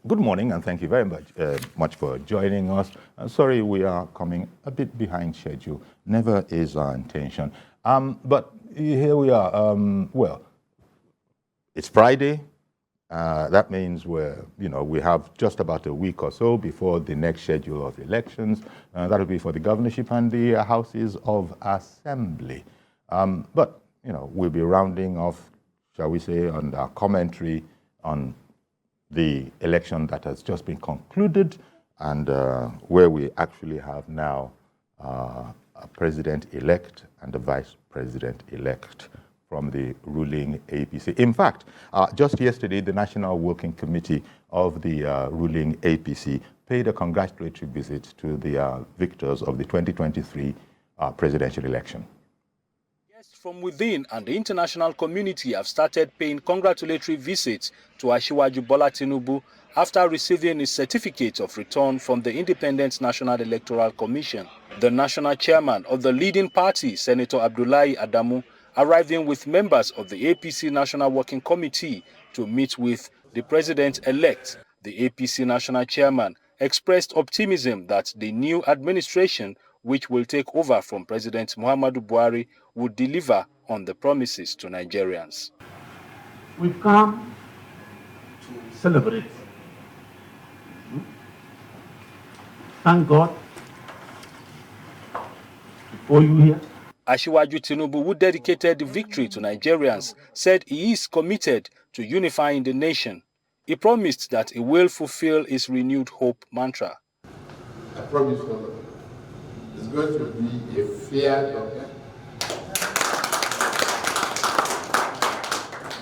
Good morning, and thank you very much for joining us. Sorry, we are coming a bit behind schedule. Never is our intention. But here we are. Well, it's Friday. That means we have just about a week or so before the next schedule of elections. That'll be for the governorship and the houses of assembly. But we'll be rounding off, shall we say, on our commentary on the election that has just been concluded and where we actually have now a president-elect and a vice president-elect from the ruling APC. In fact, just yesterday, the National Working Committee of the ruling APC paid a congratulatory visit to the victors of the 2023 presidential election. Guests from within and the international community have started paying congratulatory visits to Asiwaju Bola Tinubu after receiving his certificate of return from the Independent National Electoral Commission. The national chairman of the leading party, Senator Abdullahi Adamu, arriving with members of the APC National Working Committee to meet with the president-elect. The APC national chairman expressed optimism that the new administration, which will take over from President Muhammadu Buhari, would deliver on the promises to Nigerians. We've come to celebrate. Thank God for you here. Asiwaju Tinubu, who dedicated the victory to Nigerians, said he is committed to unifying the nation. He promised that he will fulfill his renewed hope mantra. I promise you, it's going to be a fair government,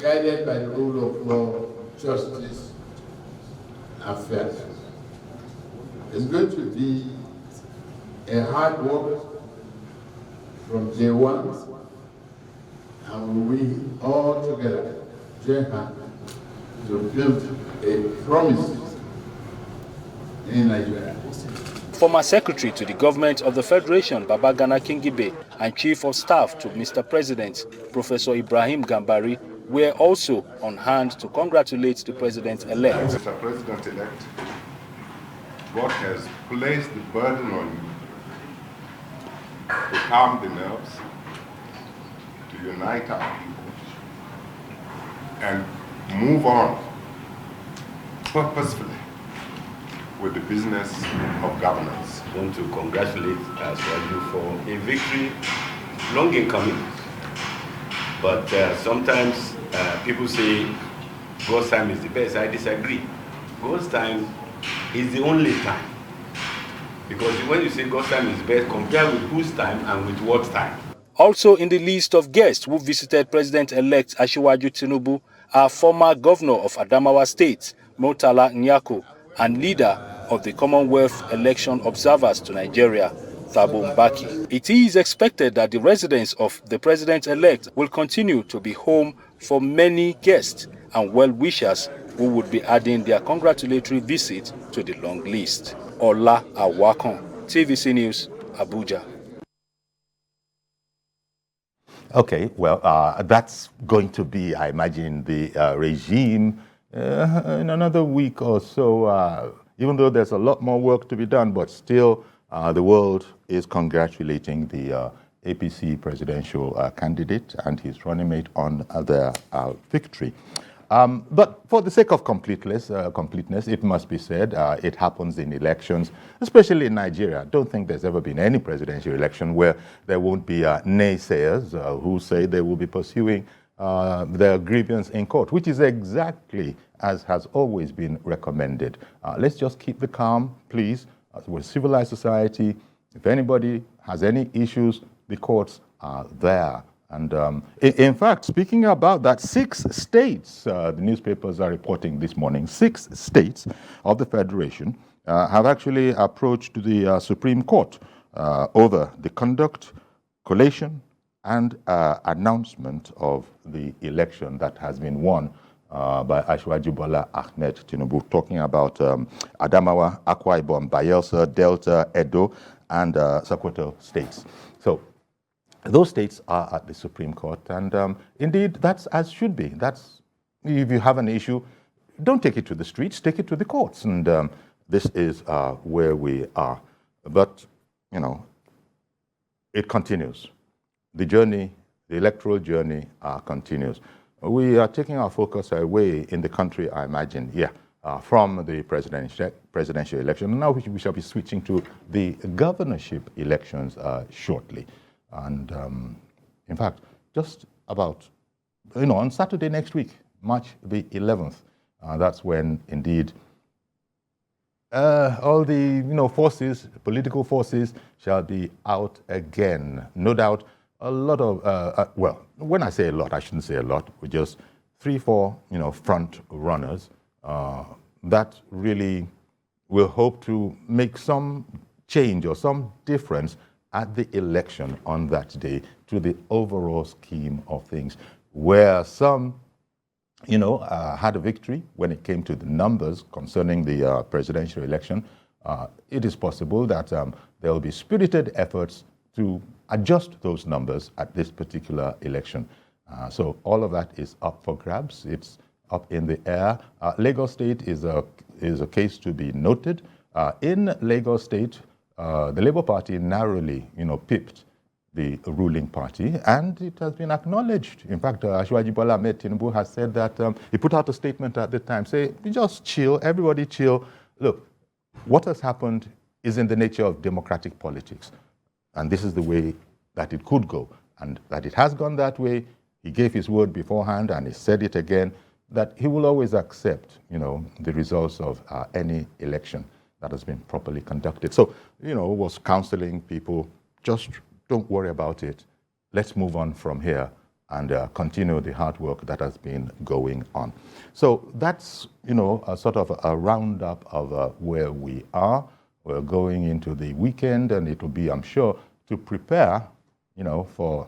guided by the rule of law, justice, and fairness. It's going to be a hard work from day one, and we all together join hands to build a promise in Nigeria. Former Secretary to the Government of the Federation, Babagana Kingibe, and Chief of Staff to Mr. President, Professor Ibrahim Gambari, were also on hand to congratulate the President-elect. Mr. President-elect, God has placed the burden on you to calm the nerves, to unite our people, and move on purposefully with the business of governance. I want to congratulate Asiwaju for a victory long in coming. But sometimes people say God's time is the best. I disagree. God's time is the only time. Because when you say God's time is best, compare with whose time and with what time. Also in the list of guests who visited President-elect Asiwaju Tinubu are former governor of Adamawa State, Murtala Nyako, and leader of the Commonwealth Election Observers to Nigeria, Thabo Mbaki. It is expected that the residence of the president-elect will continue to be home for many guests and well-wishers who would be adding their congratulatory visit to the long list. Ola Awakon, TVC News, Abuja. Okay, well, that's going to be, I imagine, the regime in another week or so, even though there's a lot more work to be done, but still the world is congratulating the APC presidential candidate and his running mate on their victory. But for the sake of completeness, it must be said, it happens in elections, especially in Nigeria. I don't think there's ever been any presidential election where there won't be naysayers who say they will be pursuing their grievance in court, which is exactly as has always been recommended. Let's just keep the calm, please. We're a civilized society. If anybody has any issues, the courts are there. And in fact, speaking about that, 6 states, the newspapers are reporting this morning, 6 states of the Federation have actually approached the Supreme Court over the conduct, collation, and announcement of the election that has been won by Asiwaju Bola Ahmed Tinubu, talking about Adamawa, Akwa Ibom, Bayelsa, Delta, Edo, and Sokoto states. So those states are at the Supreme Court, and indeed, that's as should be. That's, if you have an issue, don't take it to the streets, take it to the courts. And this is where we are. But, you know, it continues. The journey, the electoral journey continues. We are taking our focus away in the country, I imagine, from the presidential election. Now we shall be switching to the governorship elections shortly. And in fact, just about, on Saturday next week, March the 11th, that's when indeed all the forces, political forces, shall be out again. No doubt, a lot of well, when I say a lot, I shouldn't say a lot. We're just 3-4 front runners that really will hope to make some change or some difference at the election on that day to the overall scheme of things, where some had a victory when it came to the numbers concerning the presidential election. It is possible that there will be spirited efforts to adjust those numbers at this particular election. So all of that is up for grabs. It's up in the air. Lagos State is a case to be noted. In Lagos State, the Labour Party narrowly, pipped the ruling party, and it has been acknowledged. In fact, Asiwaju Bola Ahmed Tinubu has said that he put out a statement at the time, say, just chill, everybody chill. Look, what has happened is in the nature of democratic politics, and this is the way that it could go, and that it has gone that way. He gave his word beforehand, and he said it again, that he will always accept, the results of any election that has been properly conducted. So, was counseling people, just don't worry about it. Let's move on from here and continue the hard work that has been going on. So that's, a sort of a roundup of where we are. We're going into the weekend, and it will be, I'm sure, to prepare, for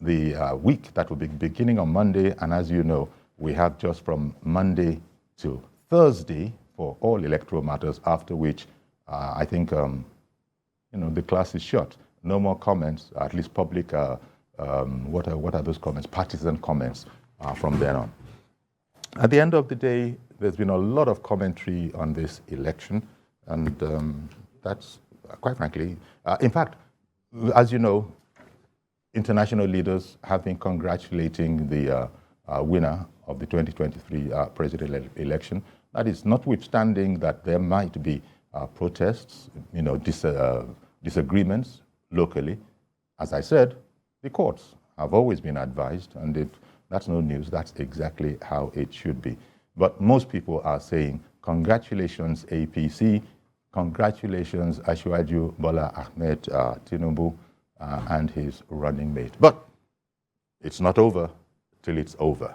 the week that will be beginning on Monday. And as you know, we have just from Monday to Thursday for all electoral matters, after which I think, the class is shut. No more comments, at least public, what are those comments? Partisan comments from then on. At the end of the day, there's been a lot of commentary on this election, and that's, quite frankly, in fact, as you know, international leaders have been congratulating the winner of the 2023 presidential election. That is notwithstanding that there might be protests, disagreements locally. As I said, the courts have always been advised, and that's no news. That's exactly how it should be. But most people are saying, congratulations, APC, congratulations, Asiwaju Bola Ahmed Tinubu and his running mate. But it's not over till it's over.